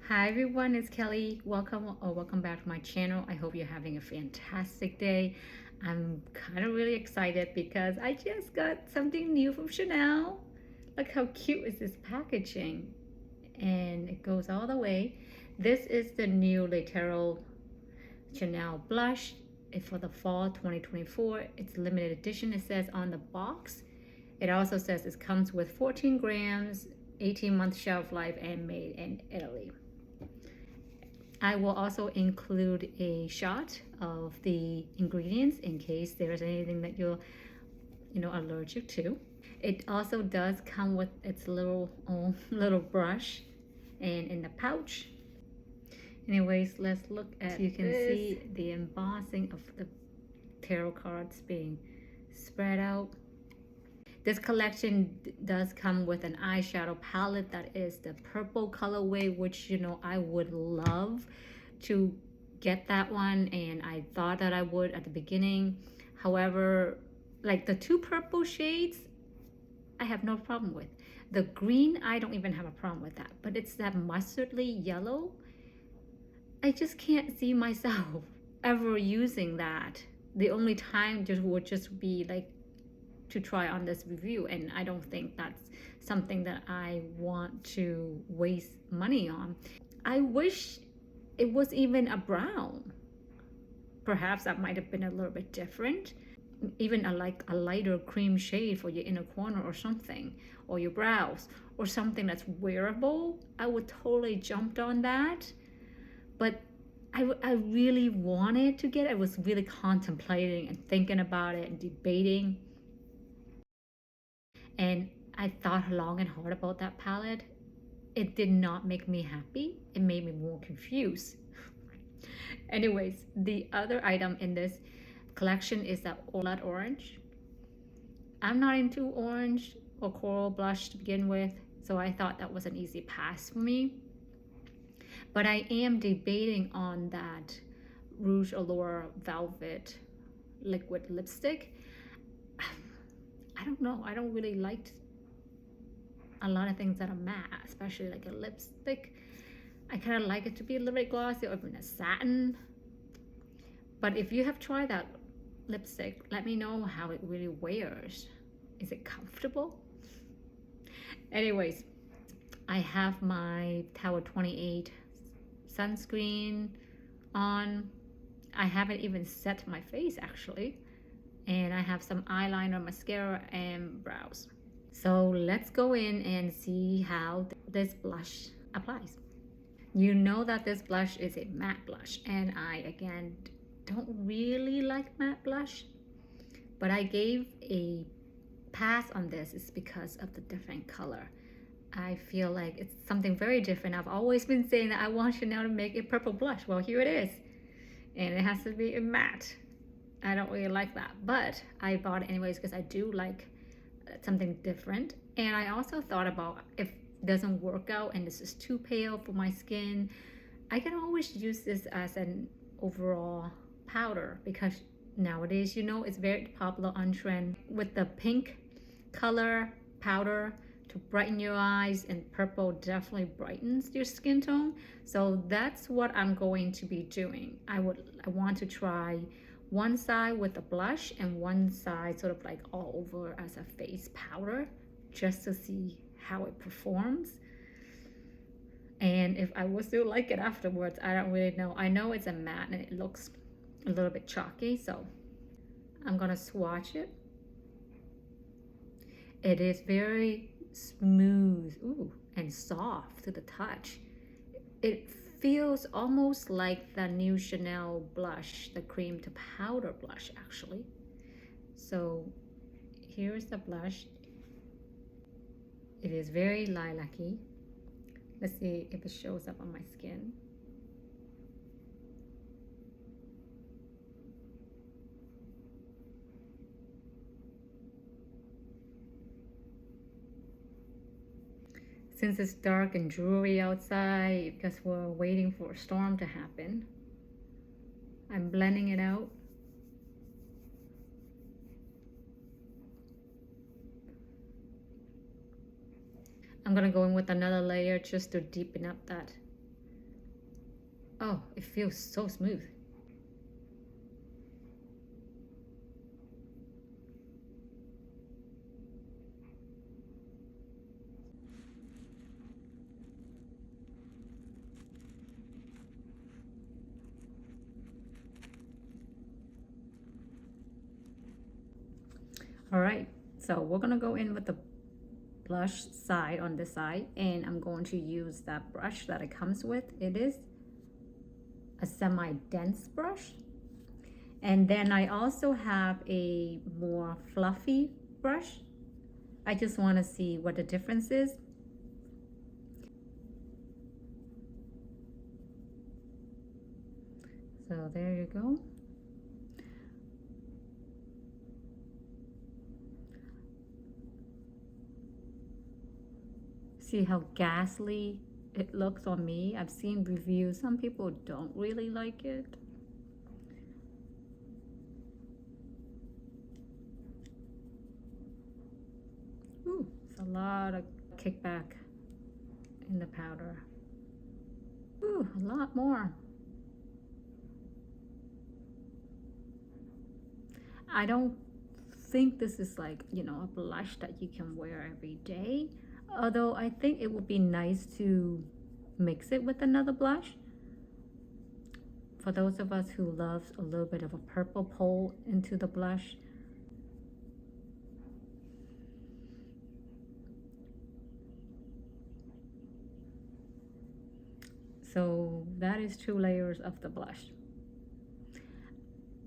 Hi everyone, it's Kelly. Welcome back to my channel. I hope you're having a fantastic day. I'm kind of really excited because I just got something new from Chanel. Look how cute is this packaging. And it goes all the way. This is the new Lateral Chanel blush for the fall 2024. It's limited edition, it says on the box. It also says it comes with 14 grams, 18-month shelf life, and made in Italy. I will also include a shot of the ingredients in case there's anything that you're allergic to. It also does come with its little own little brush and in the pouch. Anyways, let's look at, you can see the embossing of the tarot cards being spread out. This collection does come with an eyeshadow palette that is the purple colorway, which I would love to get that one, and I thought that I would at the beginning. However, like the two purple shades, I have no problem with. The green, I don't even have a problem with that, but it's that mustardly yellow. I just can't see myself ever using that. The only time would just be like to try on this review, and I don't think that's something that I want to waste money on. I wish it was even a brown. Perhaps that might have been a little bit different, even like a lighter cream shade for your inner corner or something, or your brows, or something that's wearable. I would totally jumped on that, but I really wanted to get it. I was really contemplating and thinking about it and debating. And I thought long and hard about that palette. It did not make me happy. It made me more confused. Anyways, the other item in this collection is that blood orange. I'm not into orange or coral blush to begin with, so I thought that was an easy pass for me. But I am debating on that Rouge Allure Velvet liquid lipstick. I don't know. I don't really like a lot of things that are matte, especially like a lipstick. I kind of like it to be a little bit glossy or even a satin. But if you have tried that lipstick, let me know how it really wears. Is it comfortable? Anyways, I have my Tower 28 sunscreen on. I haven't even set my face actually. And I have some eyeliner, mascara, and brows. So let's go in and see how this blush applies. You know that this blush is a matte blush, and I again don't really like matte blush, but I gave a pass on this is because of the different color. I feel like it's something very different. I've always been saying that I want Chanel to make a purple blush. Well, here it is, and it has to be a matte. I don't really like that, but I bought it anyways because I do like something different. And I also thought about if it doesn't work out and this is too pale for my skin, I can always use this as an overall powder, because nowadays it's very popular on trend with the pink color powder to brighten your eyes, and purple definitely brightens your skin tone. So that's what I'm going to be doing. I want to try one side with a blush and one side sort of like all over as a face powder, just to see how it performs. And if I will still like it afterwards, I don't really know. I know it's a matte and it looks a little bit chalky, so I'm gonna swatch it. It is very smooth, and soft to the touch. It feels almost like the new Chanel blush, the cream to powder blush actually. So here's the blush. It is very lilac-y. Let's see if it shows up on my skin. Since it's dark and dreary outside because we're waiting for a storm to happen, I'm blending it out. I'm gonna go in with another layer just to deepen up that Oh, it feels so smooth. All right, so we're gonna go in with the blush side on this side, and I'm going to use that brush that it comes with. It is a semi-dense brush. And then I also have a more fluffy brush. I just want to see what the difference is. So there you go. See how ghastly it looks on me? I've seen reviews. Some people don't really like it. Ooh, it's a lot of kickback in the powder. Ooh, a lot more. I don't think this is like, you know, a blush that you can wear every day. Although I think it would be nice to mix it with another blush. For those of us who loves a little bit of a purple pull into the blush. So that is 2 layers of the blush.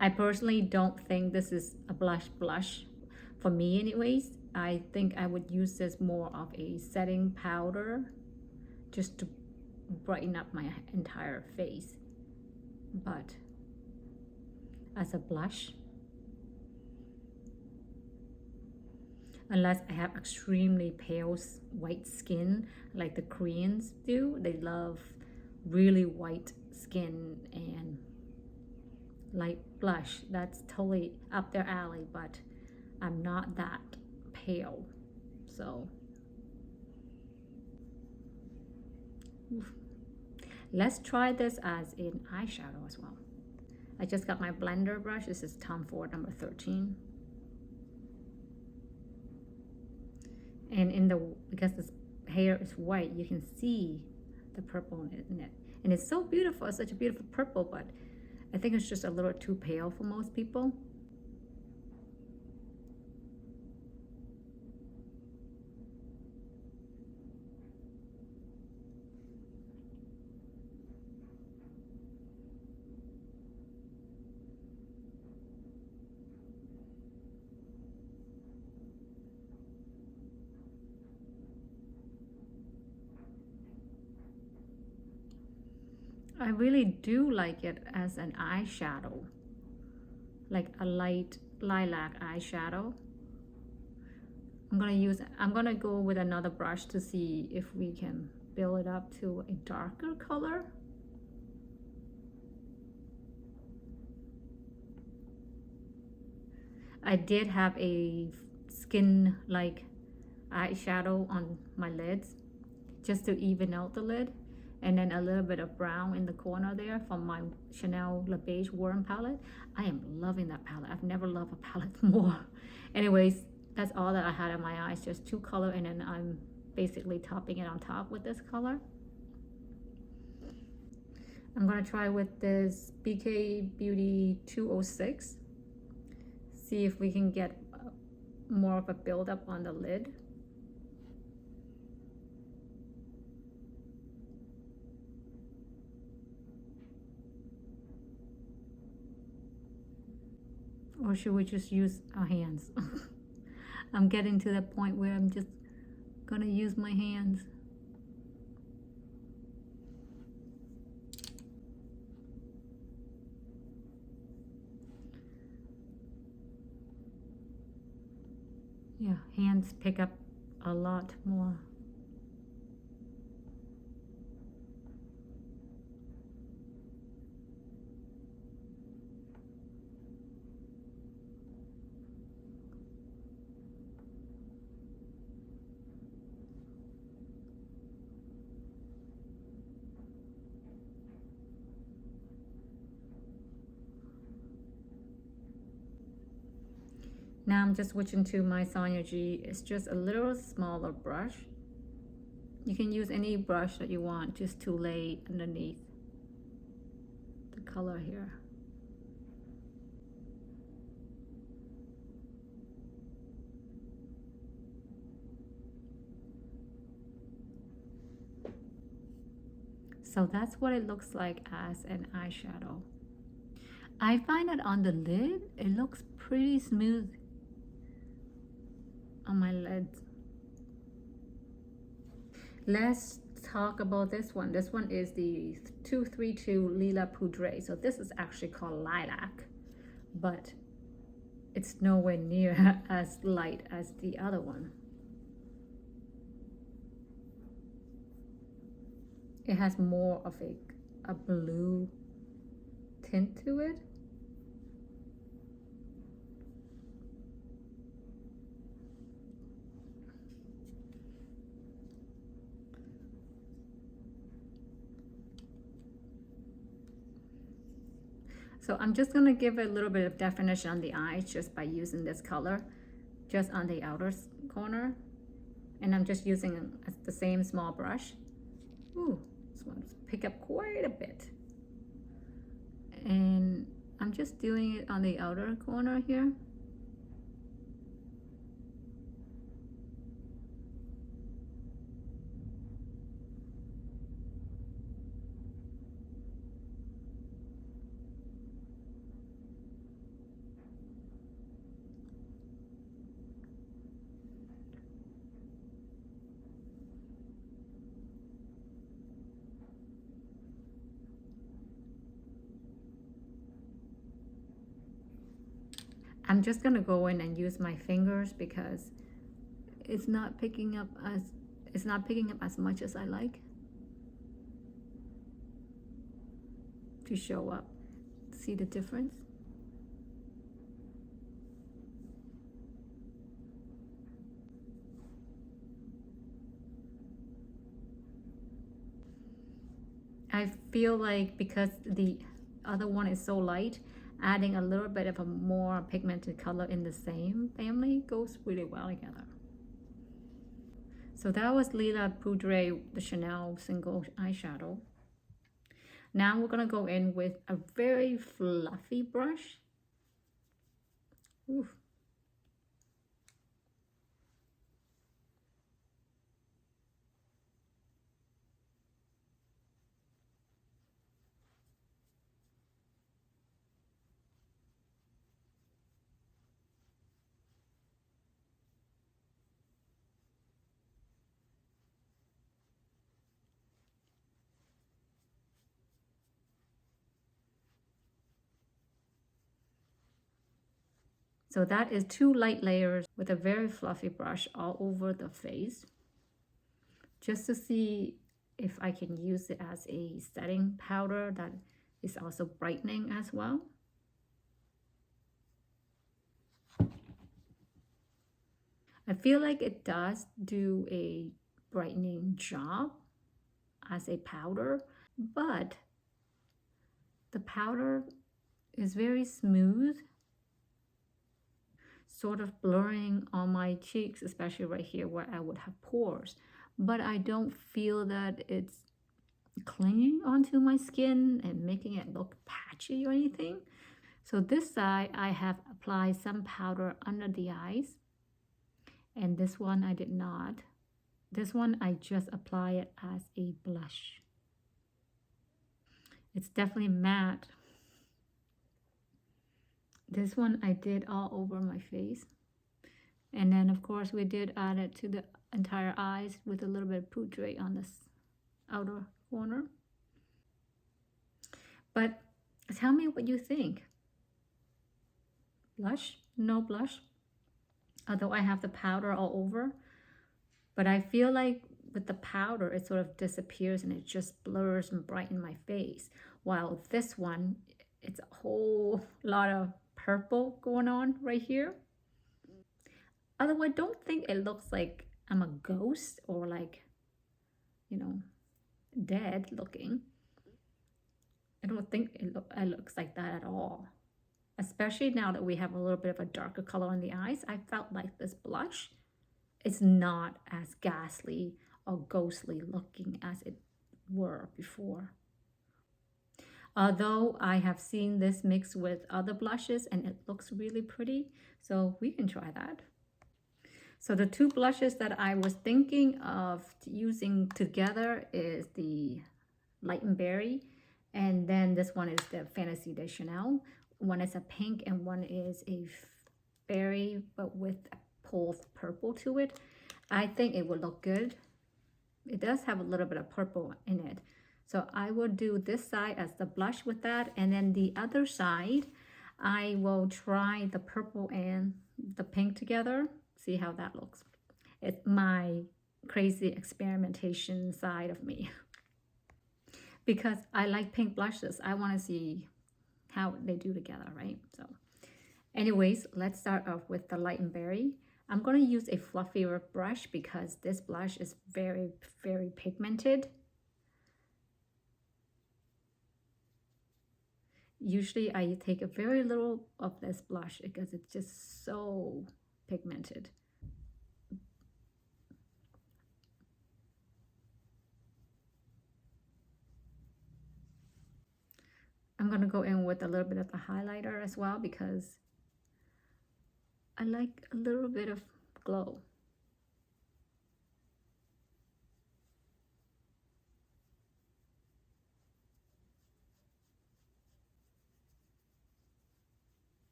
I personally don't think this is a blush for me anyways. I think I would use this more of a setting powder just to brighten up my entire face. But as a blush, unless I have extremely pale white skin like the Koreans do, they love really white skin and light blush. That's totally up their alley, but I'm not that pale, so oof. Let's try this as an eyeshadow as well. I just got my blender brush. This is Tom Ford number 13, and because this hair is white, you can see the purple in it, and it's so beautiful. It's such a beautiful purple, but I think it's just a little too pale for most people. I really do like it as an eyeshadow, like a light lilac eyeshadow. I'm gonna go with another brush to see if we can build it up to a darker color. I did have a skin-like eyeshadow on my lids just to even out the lid, and then a little bit of brown in the corner there from my Chanel Le Beige Warm palette. I am loving that palette. I've never loved a palette more. Anyways, that's all that I had in my eyes, just 2 color, and then I'm basically topping it on top with this color. I'm gonna try with this BK Beauty 206. See if we can get more of a buildup on the lid. Or should we just use our hands? I'm getting to that point where I'm just gonna use my hands. Yeah, hands pick up a lot more. Now I'm just switching to my Sonia G. It's just a little smaller brush. You can use any brush that you want just to lay underneath the color here. So that's what it looks like as an eyeshadow. I find that on the lid, it looks pretty smooth on my lids. Let's talk about this one. This one is the 232 Lila Poudre. So this is actually called Lilac, but it's nowhere near as light as the other one. It has more of a blue tint to it. So I'm just gonna give a little bit of definition on the eyes just by using this color, just on the outer corner. And I'm just using the same small brush. Ooh, this one's pick up quite a bit. And I'm just doing it on the outer corner here. I'm just gonna go in and use my fingers because it's not picking up as much as I like to show up. See the difference? I feel like because the other one is so light, adding a little bit of a more pigmented color in the same family goes really well together. So that was Lila Poudre, the Chanel single eyeshadow. Now we're gonna go in with a very fluffy brush. Oof. So that is 2 light layers with a very fluffy brush all over the face, just to see if I can use it as a setting powder that is also brightening as well. I feel like it does do a brightening job as a powder, but the powder is very smooth, sort of blurring on my cheeks, especially right here where I would have pores. But I don't feel that it's clinging onto my skin and making it look patchy or anything. So this side, I have applied some powder under the eyes. And this one I did not. This one I just apply it as a blush. It's definitely matte. This one I did all over my face. And then of course we did add it to the entire eyes with a little bit of poudre on this outer corner. But tell me what you think. Blush? No blush? Although I have the powder all over. But I feel like with the powder, it sort of disappears and it just blurs and brightens my face. While this one, it's a whole lot of purple going on right here. Although I don't think it looks like I'm a ghost or like, you know, dead looking. I don't think it looks like that at all. especially now that we have a little bit of a darker color on the eyes. I felt like this blush is not as ghastly or ghostly looking as it were before. Although I have seen this mixed with other blushes and it looks really pretty, so we can try that. So the two blushes that I was thinking of using together is the Light and Berry, and then this one is the Fantasy de Chanel. One is a pink and one is a berry, but with a pull of purple to it. I think it would look good. It does have a little bit of purple in it. So I will do this side as the blush with that, and then the other side, I will try the purple and the pink together, see how that looks. It's my crazy experimentation side of me. Because I like pink blushes. I want to see how they do together, right? So anyways, let's start off with the Light and Berry. I'm going to use a fluffier brush because this blush is very, very pigmented. Usually I take a very little of this blush because it's just so pigmented. I'm going to go in with a little bit of the highlighter as well because I like a little bit of glow.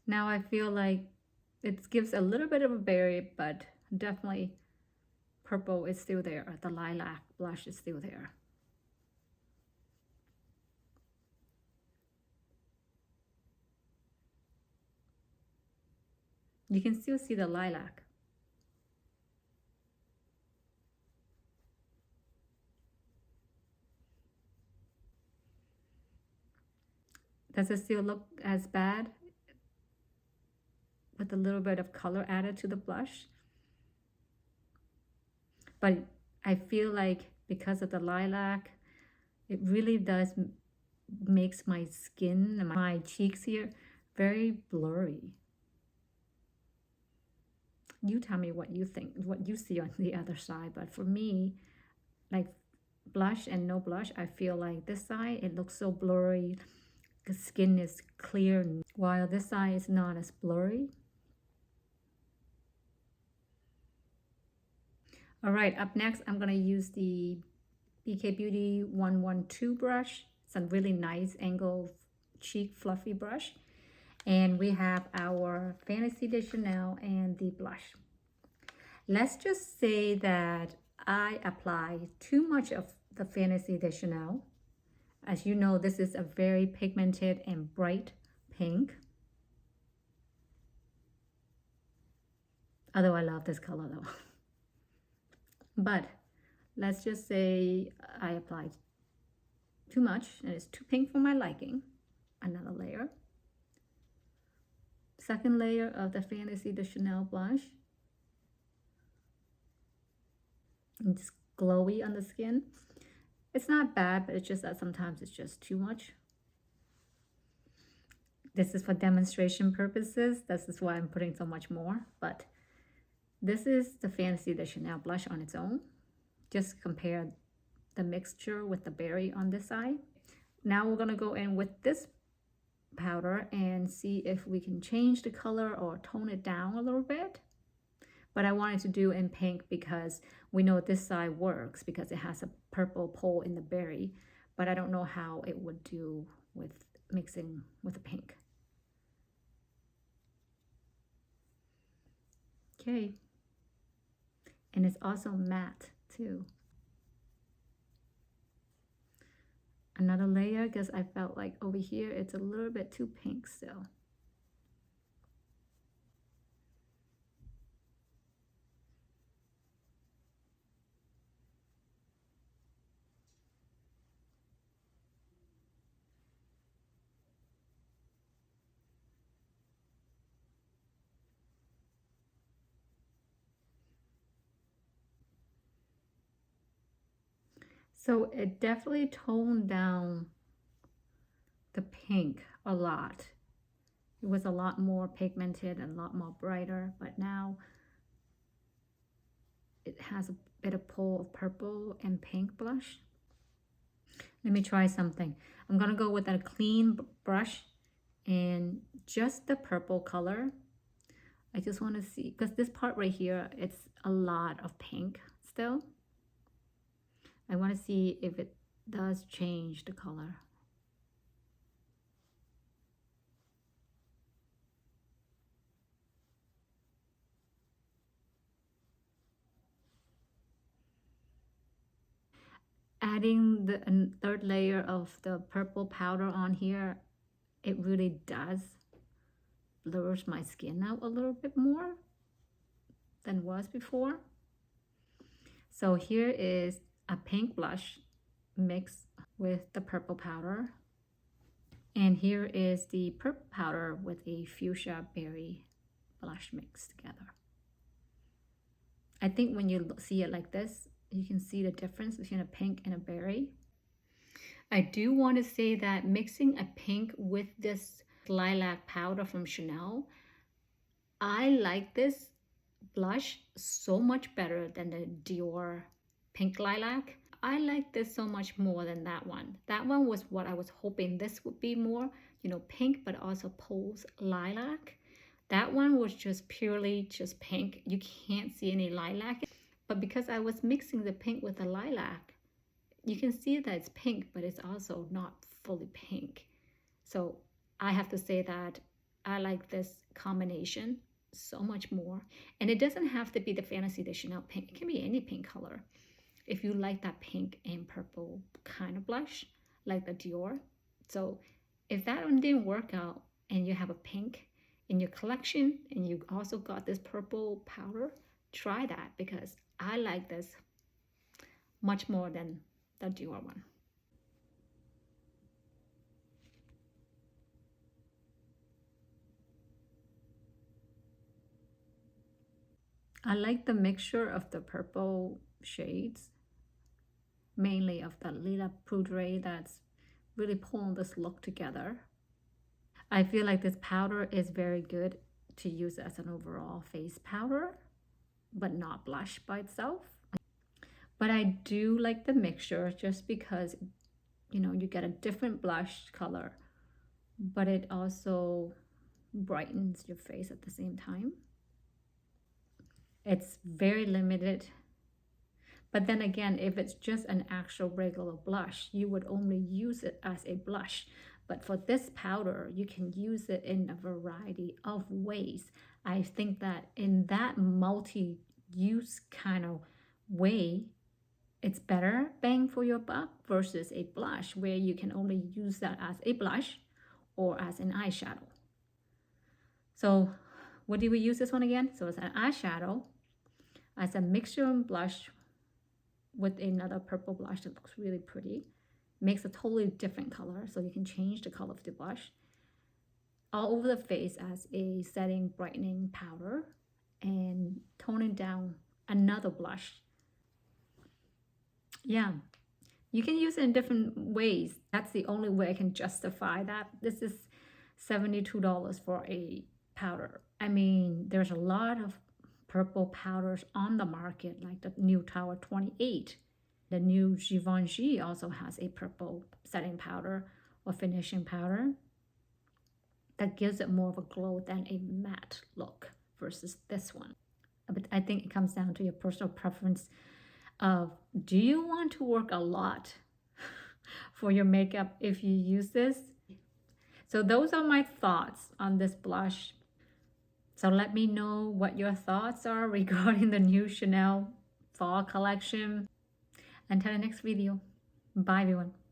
Now I feel like it gives a little bit of a berry, but definitely purple is still there. The lilac blush is still there. You can still see the lilac. Does it still look as bad with a little bit of color added to the blush? But I feel like because of the lilac, it really does makes my skin and my cheeks here very blurry. You tell me what you think, what you see on the other side. But for me, like blush and no blush, I feel like this side, it looks so blurry. The skin is clear, while this side is not as blurry. All right, up next, I'm gonna use the BK Beauty 112 brush. It's a really nice angled cheek fluffy brush. And we have our Fantasy de Chanel and the blush. Let's just say that I apply too much of the Fantasy de Chanel. As you know, this is a very pigmented and bright pink. Although I love this color though. But let's just say I applied too much and it's too pink for my liking. Another layer. Second layer of the Fantasy de Chanel blush. It's glowy on the skin. It's not bad, but it's just that sometimes it's just too much. This is for demonstration purposes. This is why I'm putting so much more. But this is the Fantasy de Chanel blush on its own. Just compare the mixture with the berry on this side. Now we're going to go in with this powder and see if we can change the color or tone it down a little bit. But I wanted to do in pink because we know this side works because it has a purple pole in the berry, but I don't know how it would do with mixing with the pink. Okay. And it's also matte too. Another layer because I felt like over here it's a little bit too pink still. So it definitely toned down the pink a lot. It was a lot more pigmented and a lot more brighter, but now it has a bit of pull of purple and pink blush. Let me try something. I'm gonna go with a clean brush and just the purple color. I just want to see, because this part right here, it's a lot of pink still. I want to see if it does change the color. Adding the third layer of the purple powder on here, it really does blurs my skin out a little bit more than was before. So here is a pink blush mixed with the purple powder. And here is the purple powder with a fuchsia berry blush mixed together. I think when you see it like this, you can see the difference between a pink and a berry. I do want to say that mixing a pink with this lilac powder from Chanel, I like this blush so much better than the Dior pink lilac. I like this so much more than that one. That one was what I was hoping this would be more, you know, pink, but also pulls lilac. That one was just purely just pink. You can't see any lilac. But because I was mixing the pink with the lilac, you can see that it's pink, but it's also not fully pink. So I have to say that I like this combination so much more. And it doesn't have to be the Fantasy de Chanel pink. It can be any pink color. If you like that pink and purple kind of blush, like the Dior. So if that one didn't work out and you have a pink in your collection and you also got this purple powder, try that because I like this much more than the Dior one. I like the mixture of the purple shades, mainly of the Lila Poudre that's really pulling this look together. I feel like this powder is very good to use as an overall face powder, but not blush by itself. But I do like the mixture just because, you know, you get a different blush color, but it also brightens your face at the same time. It's very limited. But then again, if it's just an actual regular blush, you would only use it as a blush. But for this powder, you can use it in a variety of ways. I think that in that multi-use kind of way, it's better bang for your buck versus a blush where you can only use that as a blush or as an eyeshadow. So what do we use this one again? So it's an eyeshadow as a mixture and blush with another purple blush that looks really pretty. Makes a totally different color, so you can change the color of the blush. All over the face as a setting brightening powder and toning down another blush. Yeah, you can use it in different ways. That's the only way I can justify that. This is $72 for a powder. I mean, there's a lot of purple powders on the market, like the new Tower 28. The new Givenchy also has a purple setting powder or finishing powder that gives it more of a glow than a matte look versus this one. But I think it comes down to your personal preference of, do you want to work a lot for your makeup if you use this? So those are my thoughts on this blush. So let me know what your thoughts are regarding the new Chanel fall collection. Until the next video. Bye everyone.